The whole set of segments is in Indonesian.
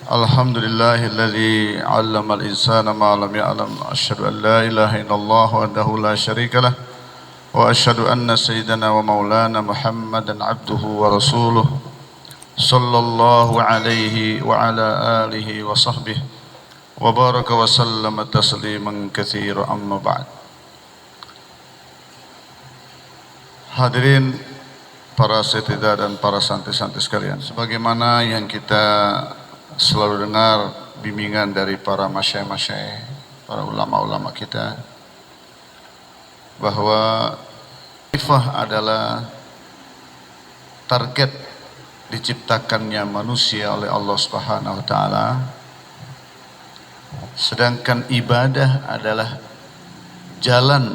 Alhamdulillahilladzi 'allamal insana ma lam ya'lam. Asyhadu an la ilaha illallah wahdahu la syarikalah wa asyhadu anna sayyidana wa maulana Muhammadan 'abduhu wa rasuluh sallallahu alaihi wa ala alihi wa sahbihi wa baraka wa sallama tasliman katsiran amma ba'd. Hadirin para setidak dan para santri-santri sekalian, sebagaimana yang kita selalu dengar bimbingan dari para masyayikh, para ulama-ulama kita, bahwa khalifah adalah target diciptakannya manusia oleh Allah Subhanahu wa taala, sedangkan ibadah adalah jalan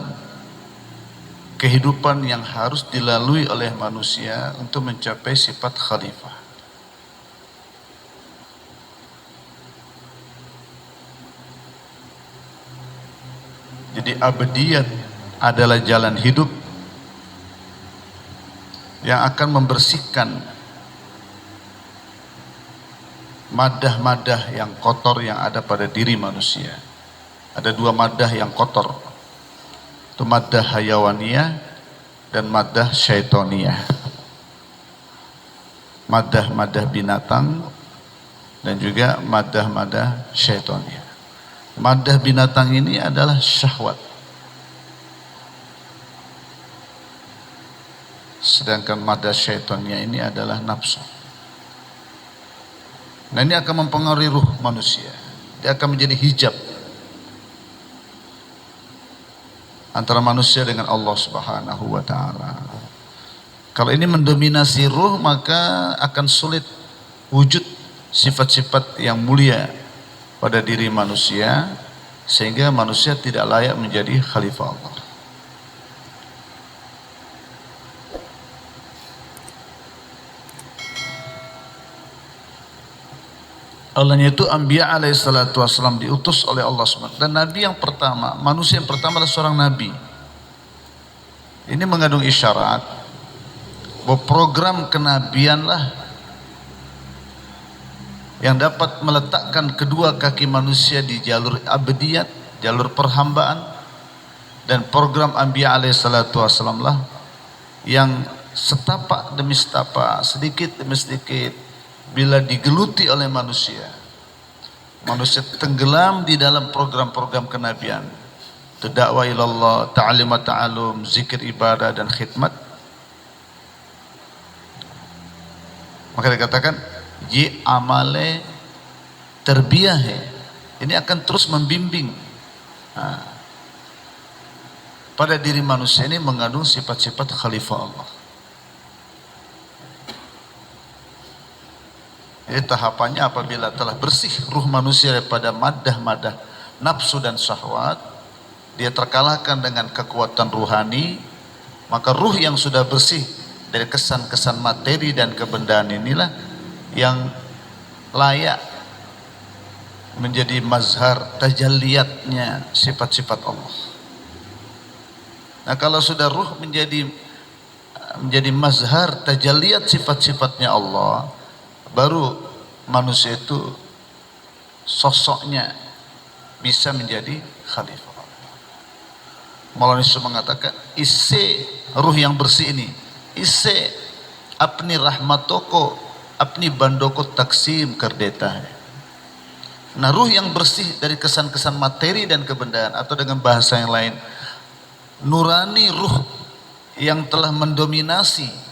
kehidupan yang harus dilalui oleh manusia untuk mencapai sifat khalifah. Jadi abadiyat adalah jalan hidup yang akan membersihkan madah-madah yang kotor yang ada pada diri manusia. Ada dua madah yang kotor, itu madah hayawaniyah dan madah syaitoniyah. Madah-madah binatang dan juga madah-madah syaitoniyah. Madah binatang ini adalah syahwat, sedangkan madah syaitonnya ini adalah nafsu. Nah, ini akan mempengaruhi ruh manusia. Dia akan menjadi hijab antara manusia dengan Allah Subhanahu wa taala. Kalau ini mendominasi ruh, maka akan sulit wujud sifat-sifat yang mulia pada diri manusia, sehingga manusia tidak layak menjadi khalifah Allah. Allahnya itu Anbiya alaihi salatu wassalam, diutus oleh Allah SWT, dan Nabi yang pertama, manusia yang pertama adalah seorang Nabi. Ini mengandung isyarat bahwa program kenabianlah yang dapat meletakkan kedua kaki manusia di jalur abadiyat, jalur perhambaan, dan program Anbiya alaihi salatu wassalam lah yang setapak demi setapak, sedikit demi sedikit, bila digeluti oleh manusia, manusia tenggelam di dalam program-program kenabian, itu dakwah ilallah, ta'lim wa ta'alum, zikir, ibadah, dan khidmat. Maka dikatakan ji amale terbiyahe, ini akan terus membimbing pada diri manusia ini mengandung sifat-sifat khalifah Allah. Jadi tahapannya apabila telah bersih ruh manusia daripada madah-madah nafsu dan syahwat, dia terkalahkan dengan kekuatan ruhani, maka ruh yang sudah bersih dari kesan-kesan materi dan kebendaan inilah yang layak menjadi mazhar tajalliyatnya sifat-sifat Allah. Nah, kalau sudah ruh menjadi mazhar tajalliyat sifat-sifatnya Allah, baru manusia itu sosoknya bisa menjadi khalifah. Maulana Yusuf mengatakan, isse ruh yang bersih ini, isse apni rahmatoko, apni bandoko taksim kerdeta. Nah, ruh yang bersih dari kesan-kesan materi dan kebendaan, atau dengan bahasa yang lain, nurani ruh yang telah mendominasi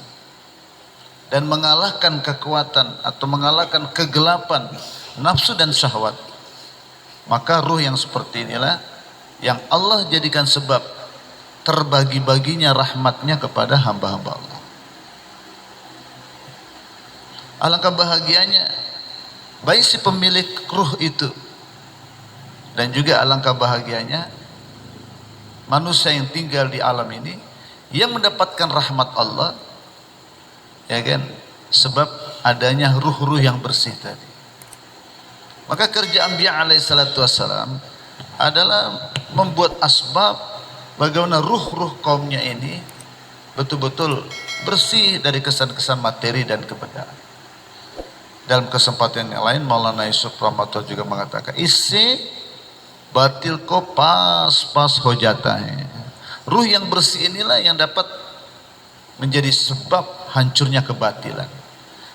dan mengalahkan kekuatan atau mengalahkan kegelapan nafsu dan syahwat, maka ruh yang seperti inilah yang Allah jadikan sebab terbagi-baginya rahmatnya kepada hamba-hamba Allah. Alangkah bahagianya baik si pemilik ruh itu, dan juga alangkah bahagianya manusia yang tinggal di alam ini yang mendapatkan rahmat Allah, ya kan, sebab adanya ruh-ruh yang bersih tadi. Maka kerja Anbiya alaihi salatu wassalam adalah membuat asbab bagaimana ruh-ruh kaumnya ini betul-betul bersih dari kesan-kesan materi dan kebendaan. Dalam kesempatan yang lain Maulana Yusuf Rahmatullah juga mengatakan, isi batil ko pas hojatah. Ruh yang bersih inilah yang dapat menjadi sebab hancurnya kebatilan.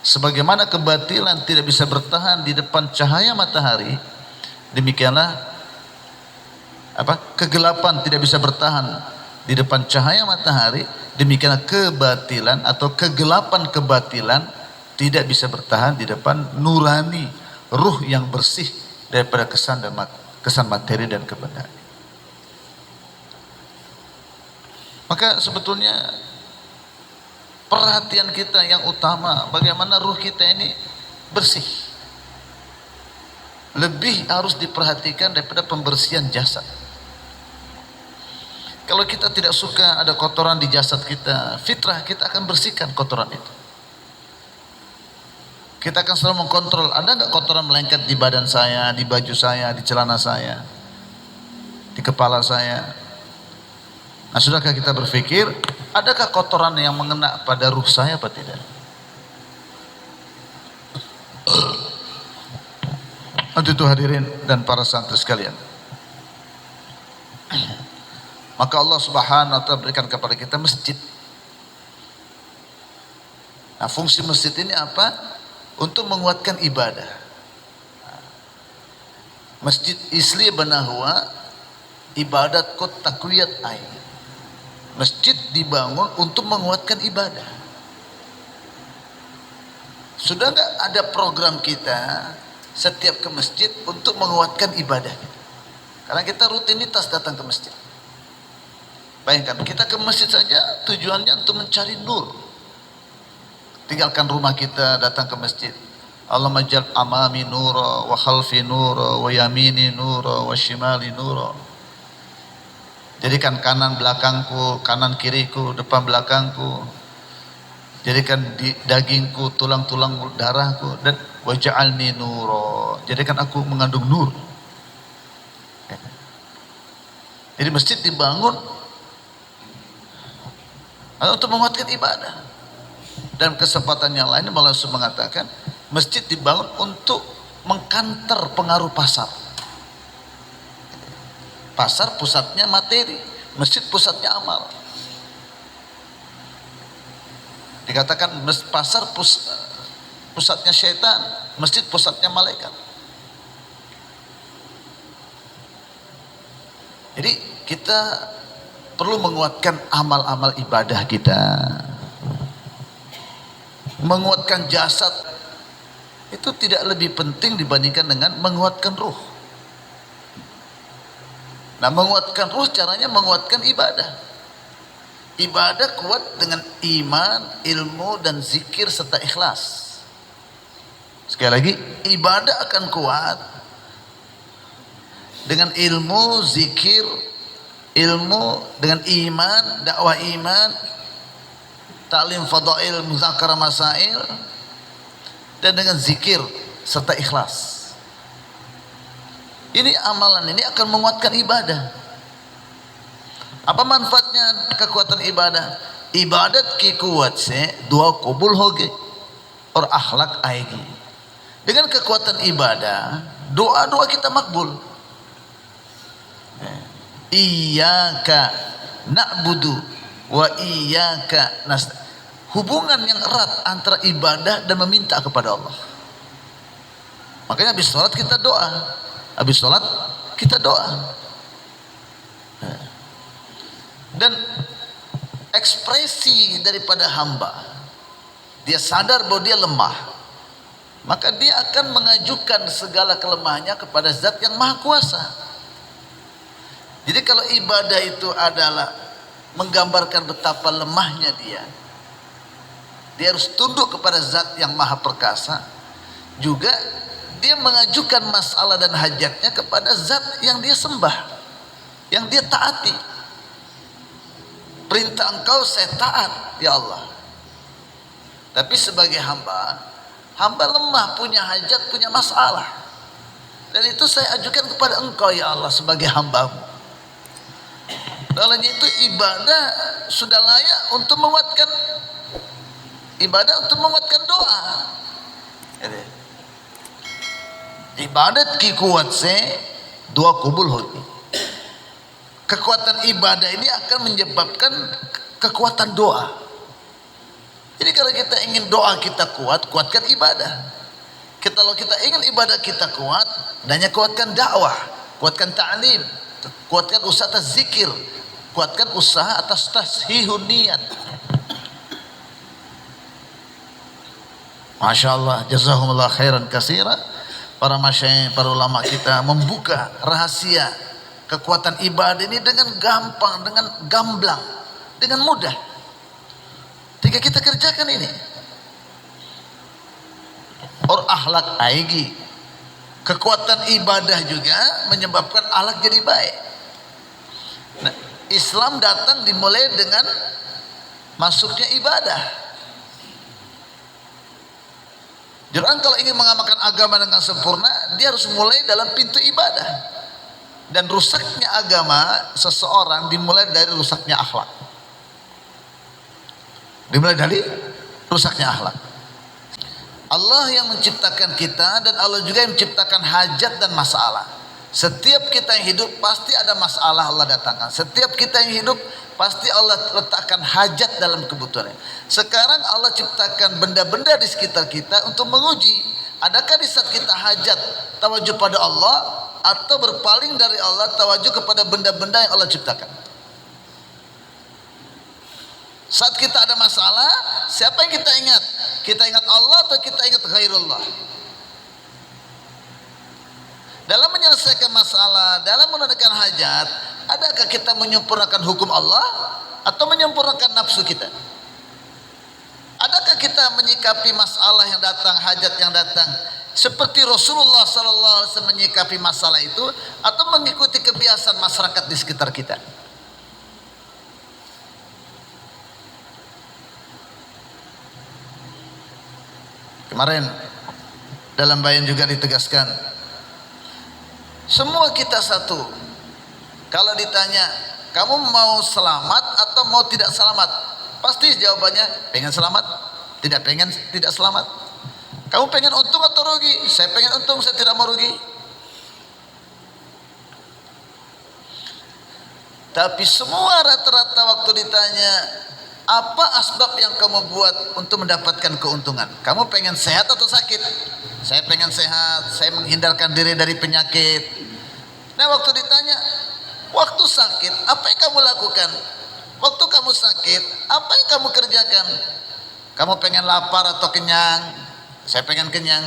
Sebagaimana kebatilan tidak bisa bertahan di depan cahaya matahari, demikianlah kegelapan tidak bisa bertahan di depan cahaya matahari, demikianlah kebatilan atau kegelapan kebatilan tidak bisa bertahan di depan nurani, ruh yang bersih daripada kesan materi dan kebenaran. Maka sebetulnya perhatian kita yang utama bagaimana ruh kita ini bersih. Lebih harus diperhatikan daripada pembersihan jasad. Kalau kita tidak suka ada kotoran di jasad kita, fitrah kita akan bersihkan kotoran itu. Kita akan selalu mengkontrol, ada nggak kotoran melengket di badan saya, di baju saya, di celana saya, di kepala saya. Nah, sudahkah kita berpikir, adakah kotoran yang mengena pada ruh saya apa tidak? Untuk itu hadirin dan para santri sekalian, maka Allah Subhanahu wa taala berikan kepada kita masjid. Nah, fungsi masjid ini apa? Untuk menguatkan ibadah. Masjid Isli Banahwa ibadat kot takwiyat ain. Masjid dibangun untuk menguatkan ibadah. Sudah nggak ada program kita setiap ke masjid untuk menguatkan ibadah? Karena kita rutinitas datang ke masjid. Bayangkan kita ke masjid saja tujuannya untuk mencari nur. Tinggalkan rumah kita, datang ke masjid. Allahumma jal amami nura wa khalfi nura wa yamini nura wa shimali nura. Jadikan kanan belakangku, kanan kiriku, depan belakangku. Jadikan dagingku, tulang-tulang darahku, dan waj'alni nura. Jadikan aku mengandung nur. Jadi masjid dibangun untuk menguatkan ibadah. Dalam kesempatan yang lain Allah mengatakan masjid dibangun untuk mengkanter pengaruh pasar. Pasar pusatnya materi, masjid pusatnya amal. Dikatakan pasar pusatnya syaitan, masjid pusatnya malaikat. Jadi kita perlu menguatkan amal-amal ibadah kita. Menguatkan jasad itu tidak lebih penting dibandingkan dengan menguatkan ruh. Nah, menguatkan ruh caranya menguatkan ibadah. Ibadah kuat dengan iman, ilmu, dan zikir serta ikhlas. Sekali lagi, ibadah akan kuat dengan ilmu, zikir, dengan iman, dakwah iman, ta'lim fadail, muzakarah masail, dan dengan zikir serta ikhlas. Ini amalan ini akan menguatkan ibadah. Apa manfaatnya kekuatan ibadah? Ibadat ki kuat se dua kubul hoge or akhlak aegi. Dengan kekuatan ibadah, doa-doa kita makbul. Iyyaka na'budu wa iyyaka nasta'in. Hubungan yang erat antara ibadah dan meminta kepada Allah. Makanya habis sholat kita doa. Habis sholat kita doa. Dan ekspresi daripada hamba, dia sadar bahwa dia lemah, maka dia akan mengajukan segala kelemahannya kepada zat yang maha kuasa. Jadi kalau ibadah itu adalah menggambarkan betapa lemahnya dia harus tunduk kepada zat yang maha perkasa. Juga dia mengajukan masalah dan hajatnya kepada zat yang dia sembah, yang dia taati. Perintah engkau saya taat ya Allah. Tapi sebagai hamba lemah, punya hajat, punya masalah, dan itu saya ajukan kepada engkau ya Allah sebagai hambamu. Olehnya itu ibadah sudah layak untuk menguatkan ibadah, untuk menguatkan doa. Ibadat ki kuat se, dua kubul hoti. Kekuatan ibadah ini akan menyebabkan kekuatan doa. Jadi kalau kita ingin doa kita kuat, kuatkan ibadah. Kalau kita ingin ibadah kita kuat, hendaknya kuatkan dakwah, kuatkan ta'lim, kuatkan usaha atas zikir, kuatkan usaha atas tashihun niat. Masya Allah, jazakumullah khairan katsira. Para masyayikh, para ulama kita membuka rahasia kekuatan ibadah ini dengan gampang, dengan gamblang, dengan mudah. Jika kita kerjakan ini, or akhlak aigi, kekuatan ibadah juga menyebabkan akhlak jadi baik. Nah, Islam datang dimulai dengan masuknya ibadah. Jadi orang kalau ingin mengamalkan agama dengan sempurna, dia harus mulai dalam pintu ibadah. Dan rusaknya agama seseorang dimulai dari rusaknya akhlak. Dimulai dari rusaknya akhlak. Allah yang menciptakan kita dan Allah juga yang menciptakan hajat dan masalah. Setiap kita yang hidup pasti ada masalah Allah datangkan. Setiap kita yang hidup pasti Allah letakkan hajat dalam kebutuhannya. Sekarang Allah ciptakan benda-benda di sekitar kita untuk menguji, adakah di saat kita hajat tawajuh pada Allah atau berpaling dari Allah tawajuh kepada benda-benda yang Allah ciptakan. Saat kita ada masalah, siapa yang kita ingat? Kita ingat Allah atau kita ingat ghairullah? Dalam menyelesaikan masalah, dalam menunaikan hajat, adakah kita menyempurnakan hukum Allah atau menyempurnakan nafsu kita? Adakah kita menyikapi masalah yang datang, hajat yang datang seperti Rasulullah SAW menyikapi masalah itu, atau mengikuti kebiasaan masyarakat di sekitar kita? Kemarin dalam bayan juga ditegaskan, semua kita satu. Kalau ditanya, kamu mau selamat atau mau tidak selamat? Pasti jawabannya, pengen selamat. Tidak pengen tidak selamat. Kamu pengen untung atau rugi? Saya pengen untung, saya tidak mau rugi. Tapi semua rata-rata waktu ditanya, apa asbab yang kamu buat untuk mendapatkan keuntungan? Kamu pengen sehat atau sakit? Saya pengen sehat, saya menghindarkan diri dari penyakit. Nah, waktu ditanya, waktu sakit, apa yang kamu lakukan? Waktu kamu sakit, apa yang kamu kerjakan? Kamu pengen lapar atau kenyang? Saya pengen kenyang.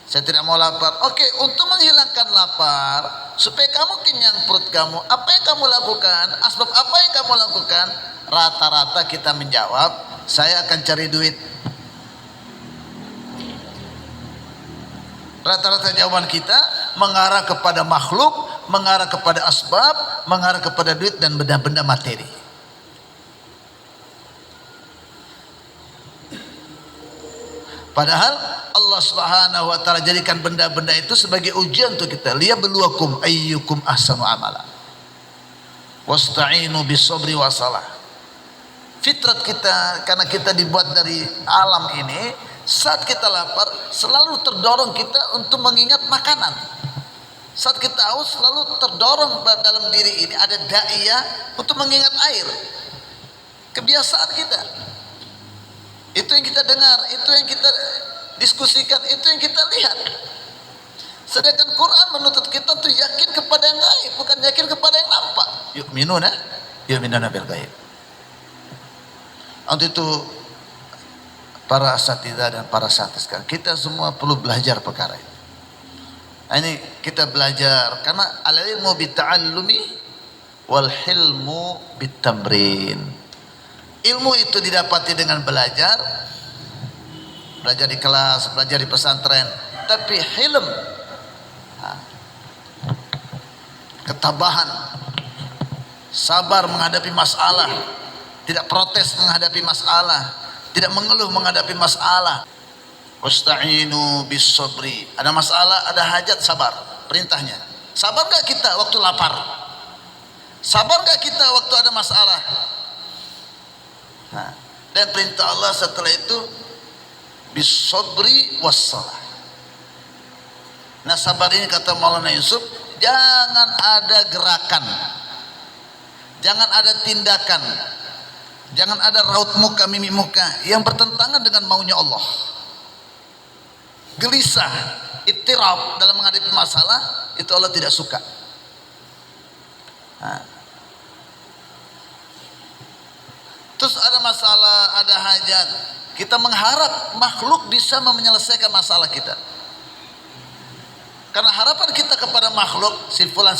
Saya tidak mau lapar. Oke, untuk menghilangkan lapar, supaya kamu kenyang perut kamu, apa yang kamu lakukan? Asbab apa yang kamu lakukan? Rata-rata kita menjawab, saya akan cari duit. Rata-rata jawaban kita mengarah kepada makhluk, mengarah kepada asbab, mengarah kepada duit dan benda-benda materi. Padahal Allah Subhanahu wa taala jadikan benda-benda itu sebagai ujian untuk kita. Liyabluwakum ayyukum ahsanu amala. Wasta'inu bis-sabri wasalah. Fitrat kita, karena kita dibuat dari alam ini, saat kita lapar selalu terdorong kita untuk mengingat makanan. Saat kita haus selalu terdorong dalam diri ini ada da'iyah untuk mengingat air. Kebiasaan kita. Itu yang kita dengar, itu yang kita diskusikan, itu yang kita lihat. Sedangkan Quran menuntut kita untuk yakin kepada yang gaib, bukan yakin kepada yang nampak. Yu'minuna bil gaib. Untuk itu para asatidzah dan para santri sekarang, kita semua perlu belajar perkara ini. Nah, ini kita belajar karena al-ilmu bitta'allumi wal hilmu bittamrin. Ilmu itu didapati dengan belajar di kelas, belajar di pesantren. Tapi hilm, ketabahan, sabar menghadapi masalah, tidak protes menghadapi masalah, tidak mengeluh menghadapi masalah. Wasta'inu bis sabri. Ada masalah, ada hajat, sabar. Perintahnya. Sabar gak kita waktu lapar? Sabar gak kita waktu ada masalah? Nah, dan perintah Allah setelah itu bis sabri wassalah. Nah sabar ini kata Maulana Yusuf, jangan ada gerakan, jangan ada tindakan, jangan ada raut muka, mimik muka yang bertentangan dengan maunya Allah. Gelisah, ittirab dalam menghadapi masalah, itu Allah tidak suka. Nah. Terus ada masalah, ada hajat, kita mengharap makhluk bisa menyelesaikan masalah kita. Karena harapan kita kepada makhluk, si fulan,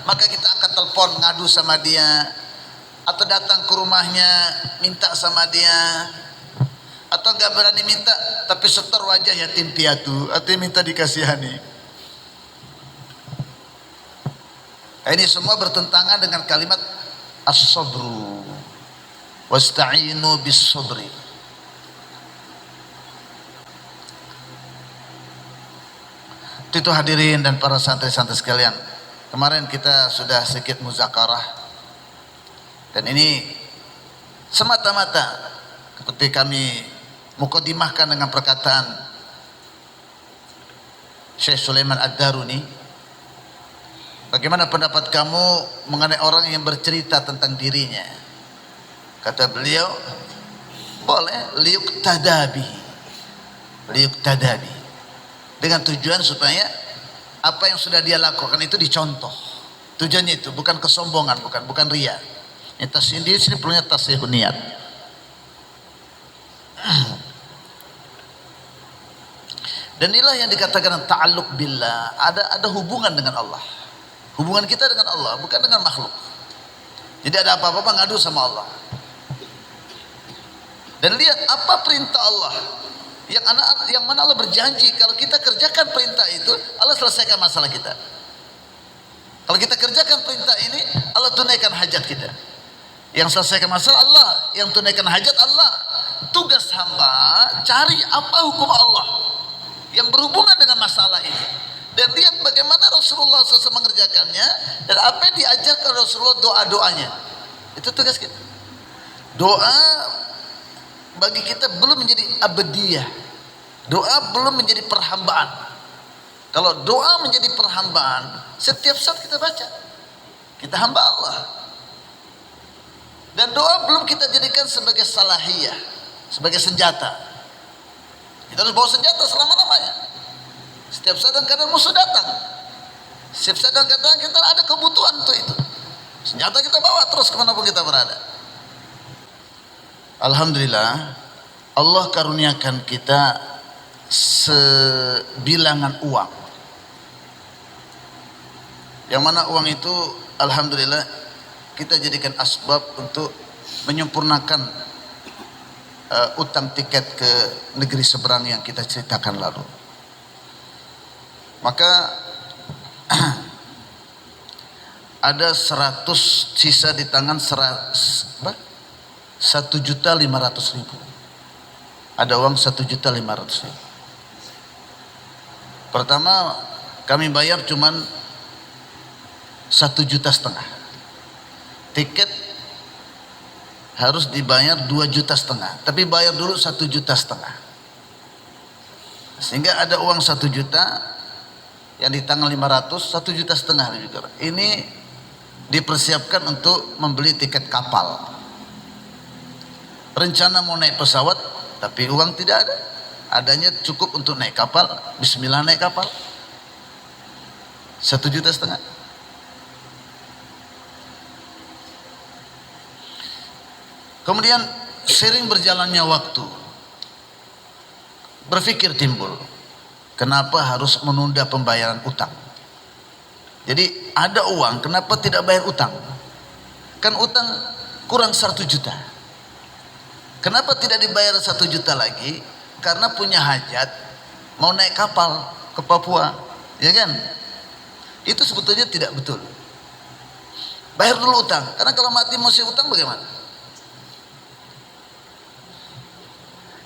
maka kita angkat telepon, ngadu sama dia, atau datang ke rumahnya, minta sama dia, atau gak berani minta, tapi setor wajah yatim piatu, artinya minta dikasihani. Ini semua bertentangan dengan kalimat as-sabru, wasta'inu bis-sabri. Itu hadirin dan para santri-santri sekalian, kemarin kita sudah sedikit muzakarah, dan ini semata-mata seperti kami mukadimahkan dengan perkataan Syekh Sulaiman Ad-Daruni. Bagaimana pendapat kamu mengenai orang yang bercerita tentang dirinya? Kata beliau, boleh liyuqtadabi, dengan tujuan supaya apa yang sudah dia lakukan itu dicontoh. Tujuannya itu bukan kesombongan, bukan ria. Ini tasih di sini perlunya tasih niat. Dan inilah yang dikatakan ta'alluq billah, ada hubungan dengan Allah. Hubungan kita dengan Allah, bukan dengan makhluk. Jadi ada apa-apa ngadu sama Allah. Dan lihat apa perintah Allah. Yang mana Allah berjanji kalau kita kerjakan perintah itu, Allah selesaikan masalah kita. Kalau kita kerjakan perintah ini, Allah tunaikan hajat kita. Yang selesaikan masalah Allah, yang tunaikan hajat Allah. Tugas hamba cari apa hukum Allah yang berhubungan dengan masalah ini. Dan lihat bagaimana Rasulullah SAW mengerjakannya, dan apa yang diajarkan Rasulullah, doa-doanya. Itu tugas kita. Doa bagi kita belum menjadi abadiyah. Doa belum menjadi perhambaan. Kalau doa menjadi perhambaan, setiap saat kita baca, kita hamba Allah. Dan doa belum kita jadikan sebagai salahiyah, sebagai senjata. Kita harus bawa senjata selama-lamanya. Setiap saat dan kadang musuh datang, setiap saat dan kadang kita ada kebutuhan untuk itu. Senjata kita bawa terus kemanapun kita berada. Alhamdulillah, Allah karuniakan kita sebilangan uang, yang mana uang itu alhamdulillah kita jadikan asbab untuk menyempurnakan utang tiket ke negeri seberang yang kita ceritakan lalu. Maka ada 100 sisa di tangan 1.500.000. Ada uang 1.500.000. Pertama kami bayar cuman 1,5 juta. Tiket harus dibayar 2,5 juta, tapi bayar dulu 1,5 juta. Sehingga ada uang 1 juta yang di tangan 500, 1,5 juta lebih kurang. Ini dipersiapkan untuk membeli tiket kapal. Rencana mau naik pesawat, tapi uang tidak ada. Adanya cukup untuk naik kapal. Bismillah naik kapal. 1,5 juta. Kemudian sering berjalannya waktu, berpikir timbul, kenapa harus menunda pembayaran utang? Jadi ada uang, kenapa tidak bayar utang? Kan utang kurang 1 juta. Kenapa tidak dibayar 1 juta lagi? Karena punya hajat, mau naik kapal ke Papua, ya kan? Itu sebetulnya tidak betul. Bayar dulu utang, karena kalau mati masih utang bagaimana?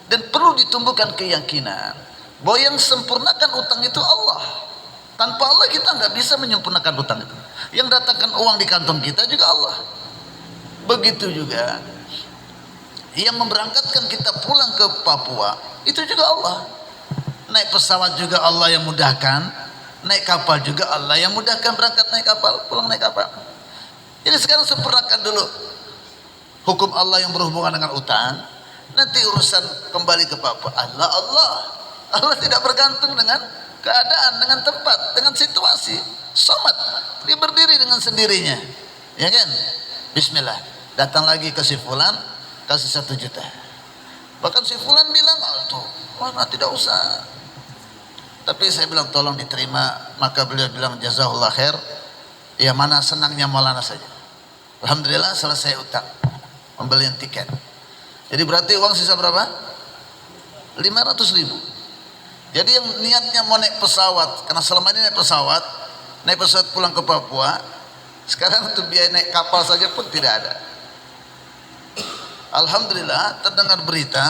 Dan perlu ditumbuhkan keyakinan bahwa yang sempurnakan utang itu Allah. Tanpa Allah kita nggak bisa menyempurnakan utang itu. Yang datangkan uang di kantong kita juga Allah. Begitu juga yang memberangkatkan kita pulang ke Papua, itu juga Allah. Naik pesawat juga Allah yang mudahkan, naik kapal juga Allah yang mudahkan berangkat naik kapal, pulang naik kapal. Jadi sekarang sempurnakan dulu hukum Allah yang berhubungan dengan utang. Nanti urusan kembali ke Bapak Allah. Allah tidak bergantung dengan keadaan, dengan tempat, dengan situasi. Somad, dia berdiri dengan sendirinya, ya kan? Bismillah, datang lagi ke si fulan, kasih 1 juta. Bahkan si fulan bilang, tidak usah. Tapi saya bilang tolong diterima. Maka beliau bilang jazakallah khair. Ya mana senangnya Maulana saja. Alhamdulillah selesai utang, pembelian tiket. Jadi berarti uang sisa berapa? 500.000. Jadi yang niatnya mau naik pesawat, karena selama ini naik pesawat pulang ke Papua, sekarang untuk biaya naik kapal saja pun tidak ada. Alhamdulillah terdengar berita,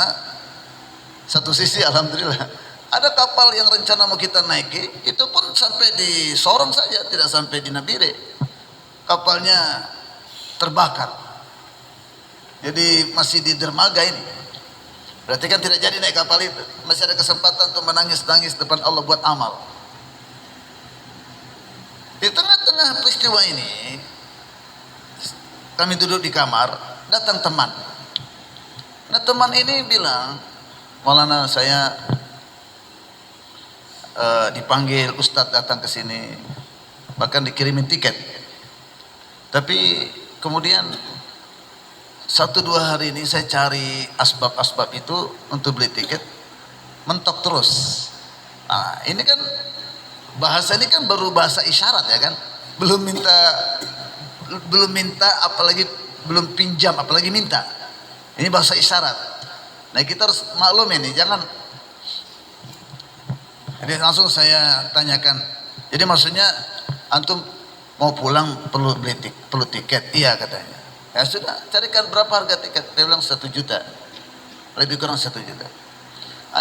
satu sisi alhamdulillah ada kapal yang rencana mau kita naiki, itu pun sampai di Sorong saja, tidak sampai di Nabire. Kapalnya terbakar. Jadi masih di dermaga ini. Berarti kan tidak jadi naik kapal itu. Masih ada kesempatan untuk menangis-nangis depan Allah buat amal. Di tengah-tengah peristiwa ini, kami duduk di kamar, datang teman. Nah teman ini bilang, Maulana saya dipanggil Ustadz datang ke sini, bahkan dikirimin tiket. Tapi kemudian 1-2 hari ini saya cari asbab-asbab itu untuk beli tiket, mentok terus. Nah, ini kan bahasa ini kan baru bahasa isyarat ya kan, belum minta apalagi belum pinjam apalagi minta. Ini bahasa isyarat. Nah kita harus maklum ini, jangan. Jadi langsung saya tanyakan. Jadi maksudnya antum mau pulang perlu tiket? Iya katanya. Ya sudah, carikan berapa harga tiket? Dia bilang 1 juta, lebih kurang 1 juta.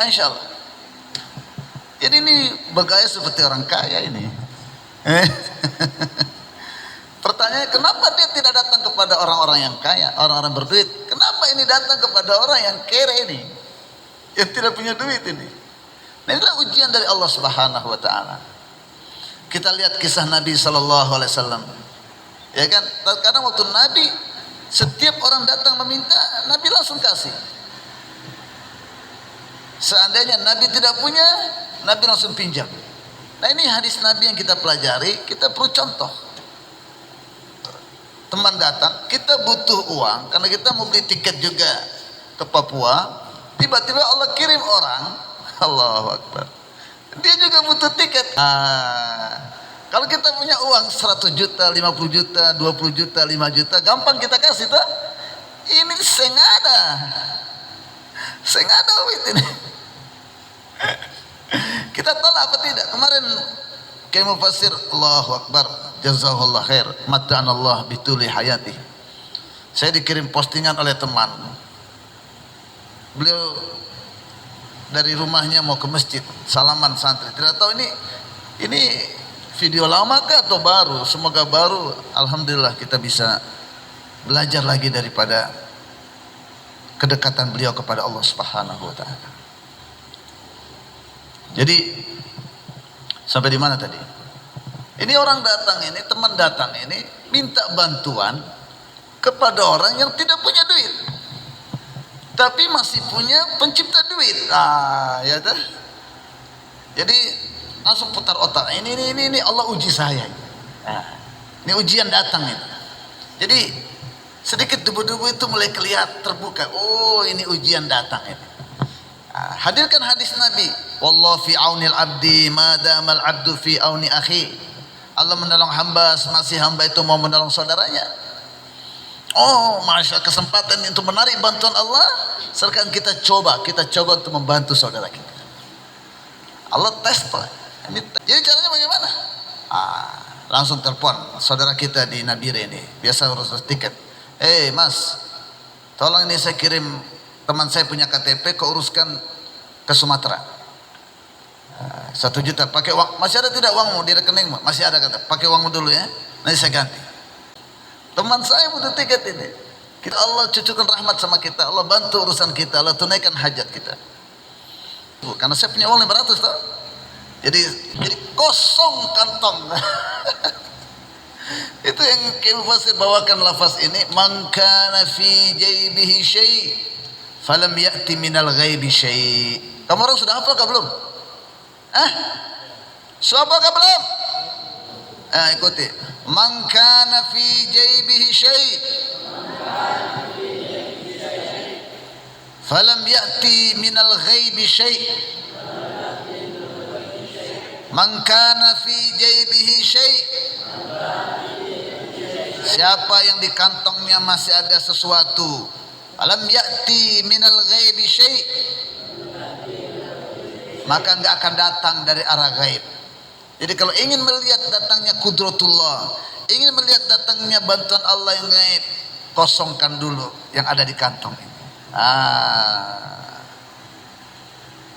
Insya Allah. Jadi ini bergaya seperti orang kaya ini. Pertanyaannya, kenapa dia tidak datang kepada orang-orang yang kaya, orang-orang berduit? Kenapa ini datang kepada orang yang kere ini, yang tidak punya duit ini? Nah, inilah ujian dari Allah Subhanahu Wa Taala. Kita lihat kisah Nabi Sallallahu Alaihi Wasallam, ya kan? Kadang waktu Nabi, setiap orang datang meminta, Nabi langsung kasih. Seandainya Nabi tidak punya, Nabi langsung pinjam. Nah ini hadis Nabi yang kita pelajari, kita perlu contoh. Teman datang, kita butuh uang karena kita mau beli tiket juga ke Papua. Tiba-tiba Allah kirim orang, Allahu Akbar, dia juga butuh tiket. Kalau kita punya uang 100 juta, 50 juta, 20 juta, 5 juta, gampang kita kasih tuh. Ini sengaja duit ini. Kita tolak apa tidak? Kemarin Kiai Mufassir, Allahu Akbar, jazakallah khair, mata'anallah bituli hayati. Saya dikirim postingan oleh teman. Beliau dari rumahnya mau ke masjid, salaman santri. Tidak tahu ini video lama kah atau baru? Semoga baru. Alhamdulillah kita bisa belajar lagi daripada kedekatan beliau kepada Allah Subhanahu Wa Taala. Jadi sampai di mana tadi? Ini orang datang ini, teman datang ini minta bantuan kepada orang yang tidak punya duit, tapi masih punya pencipta duit. Ya dah. Jadi langsung putar otak. Ini Allah uji saya. Ini ujian datang ini. Jadi sedikit debu-debu itu mulai kelihatan terbuka. Oh ini ujian datang ini. Hadirkan hadis Nabi, wallahu fi aunil abdi madamal abdu fi auni akhi. Allah menolong hamba semasa hamba itu mau menolong saudaranya. Oh, masya kesempatan untuk menarik bantuan Allah. Sekarang kita coba untuk membantu saudara kita. Allah tes Pak. Jadi caranya bagaimana? Langsung telepon saudara kita di Nabire ini, biasa urus tiket. Mas, tolong ini saya kirim, teman saya punya KTP, keuruskan ke Sumatera. 1 juta, pakai uang, masih ada tidak uangmu di rekening? Masih ada kata, pakai uangmu dulu ya, nanti saya ganti. Teman saya butuh tiket ini. Kita Allah cucukkan rahmat sama kita, Allah bantu urusan kita, Allah tunaikan hajat kita. Karena saya punya uang 500 tau. Jadi kosong kantong. Itu yang Kiai Mufassir bawakan lafaz ini, man kana fi jaybihi syai' falam ya'ti minal ghaibi syai'. Kamu orang sudah hafal kah belum? Sudah hafal kah belum? Ikuti. Man kana fi jaybihi syai' falam ya'ti minal ghaibi syai'. Man kana fi jaybihi syai'. Siapa yang di kantongnya masih ada sesuatu, alam ya'ti minal ghaibi syai', maka enggak akan datang dari arah gaib. Jadi kalau ingin melihat datangnya kudratullah, ingin melihat datangnya bantuan Allah yang gaib, kosongkan dulu yang ada di kantong ini.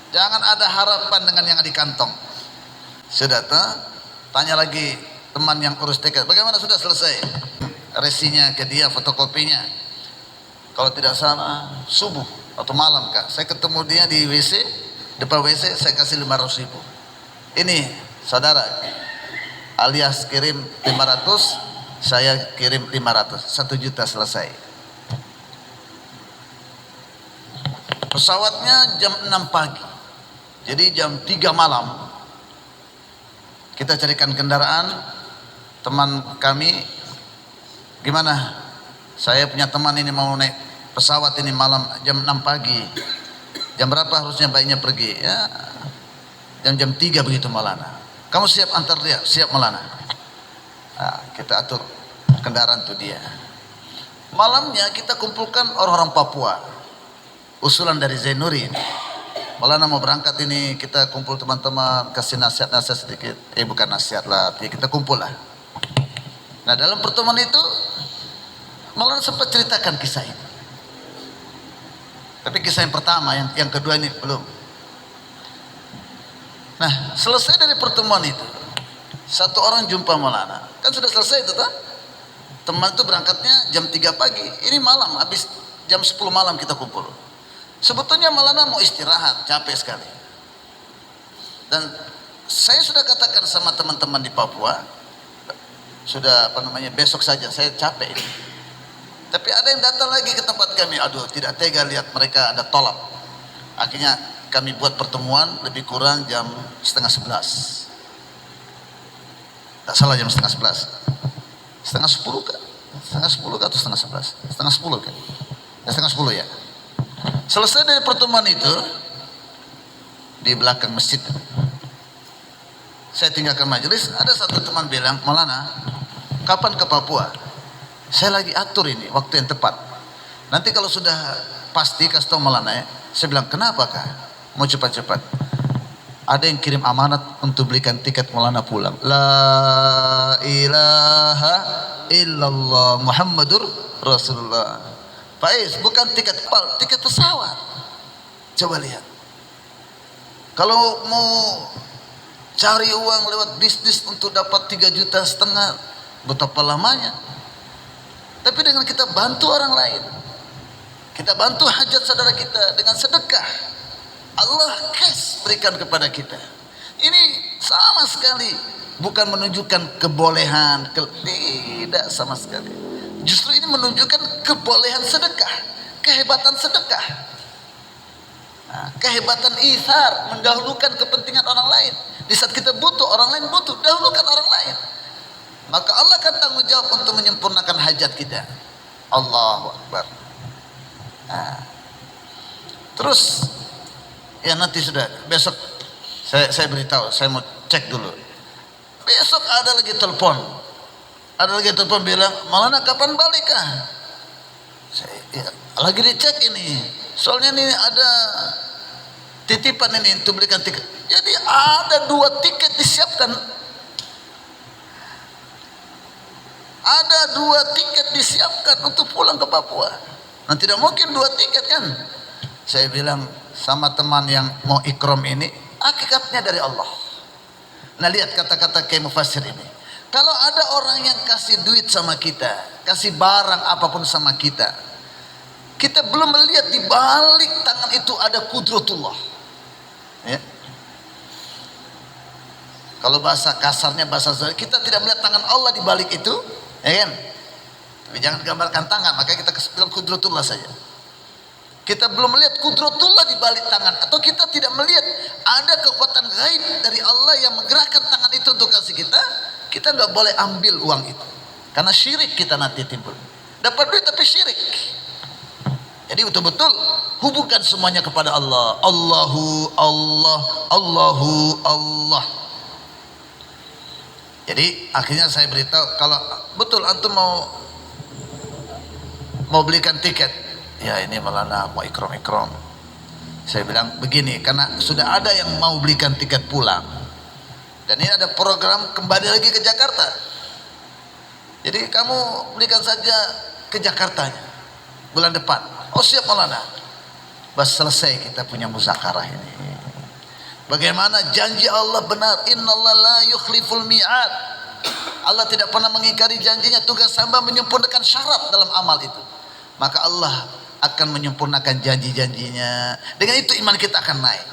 Jangan ada harapan dengan yang di kantong. Sudah tanya lagi teman yang urus tiket, bagaimana sudah selesai? Resinya ke dia, fotokopinya. Kalau tidak salah subuh atau malam kak, saya ketemu dia di WC, depan WC, saya kasih 500.000. Ini saudara, alias kirim 500, saya kirim 500, 1 juta selesai. Pesawatnya jam 6 pagi, jadi jam 3 malam kita carikan kendaraan. Teman kami, gimana? Saya punya teman ini mau naik pesawat ini malam jam 6 pagi. Jam berapa harusnya baiknya pergi? Ya, jam 3 begitu Maulana. Kamu siap antar dia? Siap Maulana. Kita atur kendaraan tuh dia. Malamnya kita kumpulkan orang-orang Papua. Usulan dari Zainuddin. Maulana mau berangkat ini, kita kumpul teman-teman, kasih nasihat-nasihat sedikit. Bukan nasihat lah, kita kumpul lah. Nah dalam pertemuan itu Maulana sempat ceritakan kisah ini. Tapi kisah yang pertama, yang kedua ini belum. Nah selesai dari pertemuan itu, satu orang jumpa Maulana. Kan sudah selesai itu tak? Teman itu berangkatnya jam 3 pagi. Ini malam, habis jam 10 malam kita kumpul. Sebetulnya Maulana mau istirahat, capek sekali. Dan saya sudah katakan sama teman-teman di Papua, sudah besok saja, saya capek ini. Tapi ada yang datang lagi ke tempat kami, aduh tidak tega lihat mereka ada tolak. Akhirnya kami buat pertemuan lebih kurang jam 10:30. Tak salah jam 10:30. 9:30 kan? 9:30 atau 10:30? 9:30 kan? Ya 9:30 ya. Selesai dari pertemuan itu, di belakang masjid saya tinggalkan majelis, ada satu teman bilang, Maulana kapan ke Papua? Saya lagi atur ini waktu yang tepat, nanti kalau sudah pasti kasih tahu Maulana ya. Saya bilang kenapa kah mau cepat-cepat? Ada yang kirim amanat untuk belikan tiket Maulana pulang. La ilaha illallah Muhammadur Rasulullah. Faiz, bukan tiket kapal, tiket pesawat. Coba lihat. Kalau mau cari uang lewat bisnis untuk dapat 3,5 juta, betapa lamanya. Tapi dengan kita bantu orang lain, kita bantu hajat saudara kita dengan sedekah, Allah cash berikan kepada kita. Ini sama sekali bukan menunjukkan kebolehan, tidak sama sekali. Justru ini menunjukkan kebolehan sedekah, kehebatan sedekah, kehebatan ithar, mendahulukan kepentingan orang lain. Di saat kita butuh, orang lain butuh, dahulukan orang lain. Maka Allah akan tanggung jawab untuk menyempurnakan hajat kita. Allahu Akbar. Terus ya nanti sudah besok saya beritahu, saya mau cek dulu. Besok ada lagi telepon. Ada lagi telepon bilang, Maulana kapan balik kah? Saya lagi dicek ini. Soalnya ini ada titipan ini untuk belikan tiket. Jadi ada 2 tiket disiapkan. Ada 2 tiket disiapkan untuk pulang ke Papua. Nah tidak mungkin 2 tiket kan? Saya bilang sama teman yang mau ikram ini, hakikatnya dari Allah. Nah lihat kata-kata Kiai Mufassir ini. Kalau ada orang yang kasih duit sama kita, kasih barang apapun sama kita, kita belum melihat di balik tangan itu ada kudratullah. Ya. Kalau bahasa kasarnya, bahasa zahir, kita tidak melihat tangan Allah di balik itu, ya kan? Tapi jangan gambarkan tangan, maka kita bilang kudratullah saja. Kita belum melihat kudratullah di balik tangan, atau kita tidak melihat ada kekuatan gaib dari Allah yang menggerakkan tangan itu untuk kasih kita nggak boleh ambil uang itu, karena syirik kita nanti timbul. Dapat duit tapi syirik. Jadi betul-betul hubungkan semuanya kepada Allah. Allahu Allah, Allahu Allah. Jadi akhirnya saya beritahu, kalau betul antum mau belikan tiket, ya ini malah mau ikram. Saya bilang begini, karena sudah ada yang mau belikan tiket pulang, dan ini ada program kembali lagi ke Jakarta. Jadi kamu belikan saja ke Jakartanya bulan depan. Oh siap Maulana. Bas selesai kita punya muzakarah ini. Bagaimana janji Allah benar, innallaha la yukhliful mi'ad. Allah tidak pernah mengingkari janjinya. Tugas hamba menyempurnakan syarat dalam amal itu, maka Allah akan menyempurnakan janji-janjinya. Dengan itu iman kita akan naik.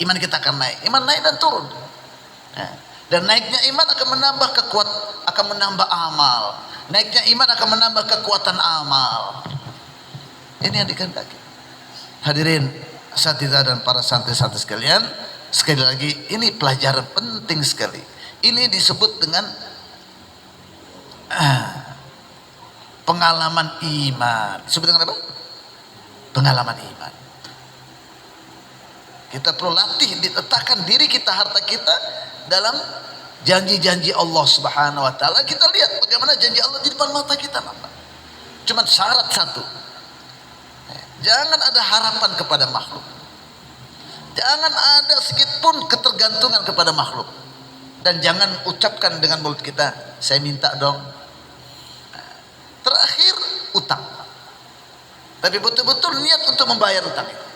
Iman kita akan naik. Iman naik dan turun. Dan naiknya iman akan menambah amal. Naiknya iman akan menambah kekuatan amal. Ini yang dikehendaki. Hadirin asatidzah dan para santri-santri sekalian, sekali lagi ini pelajaran penting sekali. Ini disebut dengan pengalaman iman. Disebut dengan apa? Pengalaman iman. Kita perlu latih, diletakkan diri kita, harta kita dalam janji-janji Allah Subhanahu wa taala. Kita lihat bagaimana janji Allah di depan mata kita, Bapak. Cuma syarat satu. Jangan ada harapan kepada makhluk. Jangan ada sedikit pun ketergantungan kepada makhluk. Dan jangan ucapkan dengan mulut kita, saya minta dong. Terakhir utang. Tapi betul-betul niat untuk membayar utang itu.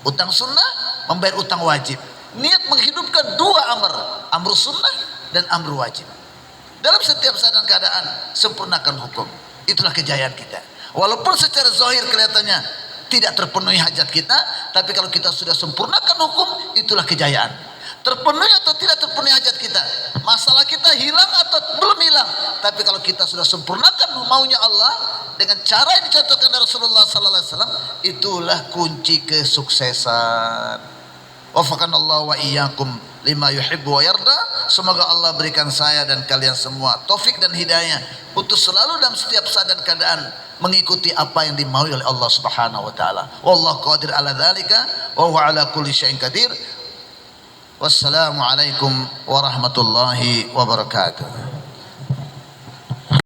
Utang sunnah, membayar utang wajib. Niat menghidupkan dua amr sunnah dan amr wajib. Dalam setiap saat dan keadaan, sempurnakan hukum. Itulah kejayaan kita. Walaupun secara zahir kelihatannya tidak terpenuhi hajat kita, tapi kalau kita sudah sempurnakan hukum, itulah kejayaan. Terpenuhi atau tidak terpenuhi hajat kita, masalah kita hilang atau belum hilang, tapi kalau kita sudah sempurnakan maunya Allah dengan cara yang dicontohkan dari Rasulullah sallallahu alaihi wasallam, itulah kunci kesuksesan. Wafaqanallahu wa iyyakum lima yuhibbu wa yarda. Semoga Allah berikan saya dan kalian semua taufik dan hidayah untuk selalu dalam setiap saat dan keadaan mengikuti apa yang dimaui oleh Allah Subhanahu wa taala. Wallahu qadir ala dzalika wa huwa ala kulli syai'in qadir. Wassalamu alaikum warahmatullahi wabarakatuh.